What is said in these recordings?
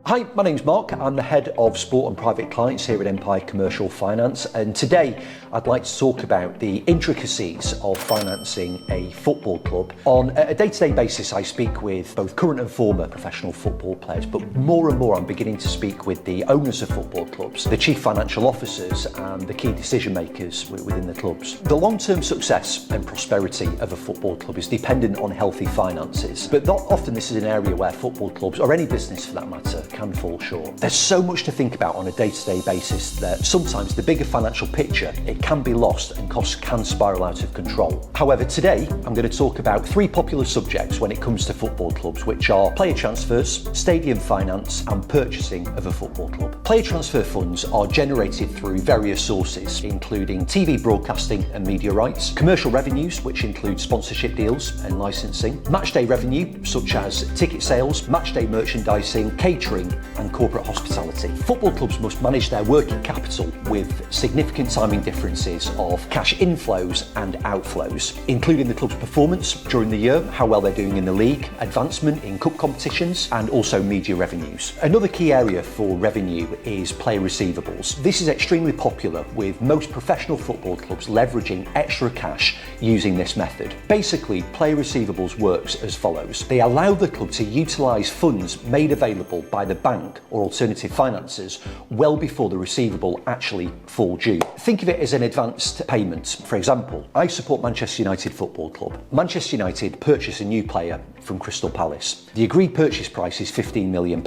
Hi, my name's Mark. I'm the Head of Sport and Private Clients here at Empire Commercial Finance, and today I'd like to talk about the intricacies of financing a football club. On a day-to-day basis, I speak with both current and former professional football players, but more and more I'm beginning to speak with the owners of football clubs, the chief financial officers and the key decision makers within the clubs. The long-term success and prosperity of a football club is dependent on healthy finances, but not often this is an area where football clubs, or any business for that matter, can fall short. There's so much to think about on a day-to-day basis that sometimes the bigger financial picture, it can be lost and costs can spiral out of control. However, today I'm going to talk about three popular subjects when it comes to football clubs, which are player transfers, stadium finance and purchasing of a football club. Player transfer funds are generated through various sources, including TV broadcasting and media rights, commercial revenues, which include sponsorship deals and licensing, matchday revenue, such as ticket sales, matchday merchandising, catering and corporate hospitality. Football clubs must manage their working capital with significant timing differences of cash inflows and outflows, including the club's performance during the year, how well they're doing in the league, advancement in cup competitions, and also media revenues. Another key area for revenue is player receivables. This is extremely popular, with most professional football clubs leveraging extra cash using this method. Basically, player receivables works as follows. They allow the club to utilise funds made available by the bank or alternative financiers well before the receivable actually fall due. Think of it as an advanced payment. For example, I support Manchester United Football Club. Manchester United purchase a new player from Crystal Palace. The agreed purchase price is £15 million.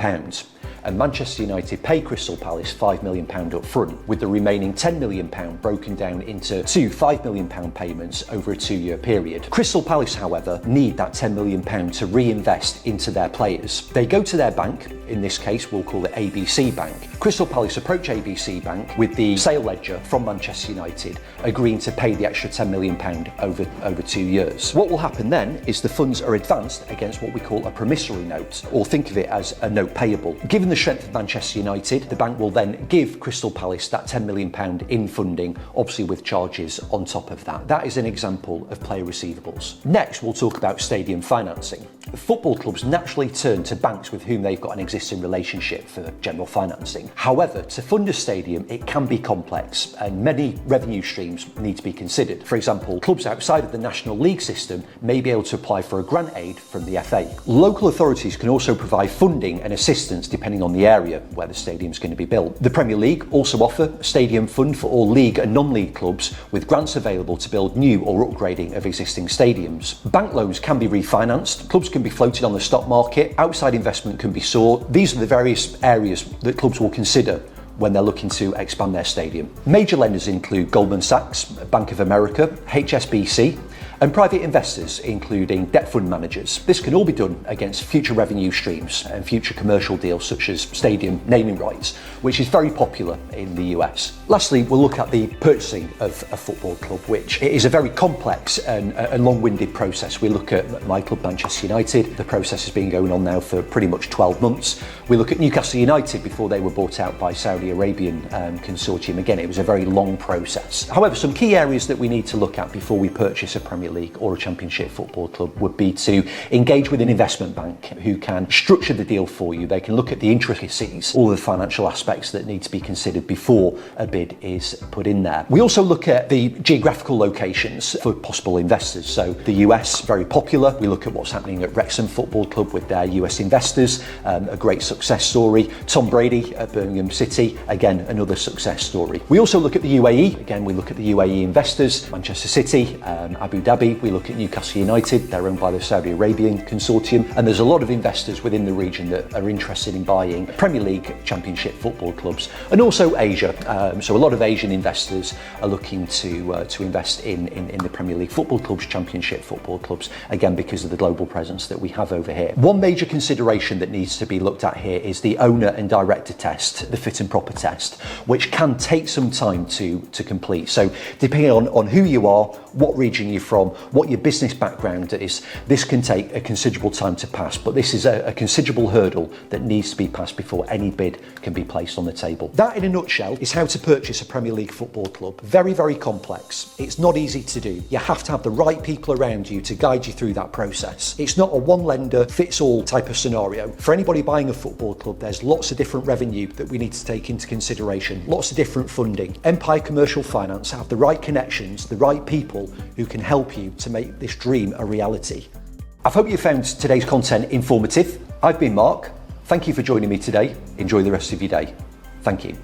And Manchester United pay Crystal Palace £5 million up front, with the remaining £10 million broken down into two £5 million payments over a 2-year period. Crystal Palace, however, need that £10 million to reinvest into their players. They go to their bank, in this case we'll call it ABC Bank. Crystal Palace approach ABC Bank with the sale ledger from Manchester United, agreeing to pay the extra £10 million over 2 years. What will happen then is the funds are advanced against what we call a promissory note, or think of it as a note payable. Given the strength of Manchester United, the bank will then give Crystal Palace that £10 million in funding, obviously with charges on top of that. That is an example of player receivables. Next, we'll talk about stadium financing. Football clubs naturally turn to banks with whom they've got an existing relationship for general financing. However, to fund a stadium, it can be complex and many revenue streams need to be considered. For example, clubs outside of the National League system may be able to apply for a grant aid from the FA. Local authorities can also provide funding and assistance depending on the area where the stadium is going to be built. The Premier League also offer a stadium fund for all league and non-league clubs, with grants available to build new or upgrading of existing stadiums. Bank loans can be refinanced, clubs can be floated on the stock market, outside investment can be sought. These are the various areas that clubs will consider when they're looking to expand their stadium. Major lenders include Goldman Sachs, Bank of America, HSBC, and private investors, including debt fund managers. This can all be done against future revenue streams and future commercial deals such as stadium naming rights, which is very popular in the US. Lastly, we'll look at the purchasing of a football club, which is a very complex and long-winded process. We look at my club, Manchester United. The process has been going on now for pretty much 12 months. We look at Newcastle United before they were bought out by Saudi Arabian consortium. Again, it was a very long process. However, some key areas that we need to look at before we purchase a Premier League or a Championship football club would be to engage with an investment bank who can structure the deal for you. They can look at the intricacies, all the financial aspects that need to be considered before a bid is put in there. We also look at the geographical locations for possible investors. So the US, very popular. We look at what's happening at Wrexham Football Club with their US investors, a great success story. Tom Brady at Birmingham City, again, another success story. We also look at the UAE. Again, we look at the UAE investors, Manchester City, Abu Dhabi. We look at Newcastle United. They're owned by the Saudi Arabian consortium, and there's a lot of investors within the region that are interested in buying Premier League, Championship football clubs, and also Asia. So a lot of Asian investors are looking to invest in the Premier League football clubs, Championship football clubs, again because of the global presence that we have over here. One major consideration that needs to be looked at here is the owner and director test, the fit and proper test, which can take some time to complete. So depending on who you are, what region you're from, from, what your business background is, this can take a considerable time to pass, but this is a considerable hurdle that needs to be passed before any bid can be placed on the table. That, in a nutshell, is how to purchase a Premier League football club. Very, very complex. It's not easy to do. You have to have the right people around you to guide you through that process. It's not a one lender fits all type of scenario. For anybody buying a football club, there's lots of different revenue that we need to take into consideration, lots of different funding. Empire Commercial Finance have the right connections, the right people who can help you to make this dream a reality. I hope you found today's content informative. I've been Mark. Thank you for joining me today. Enjoy the rest of your day. Thank you.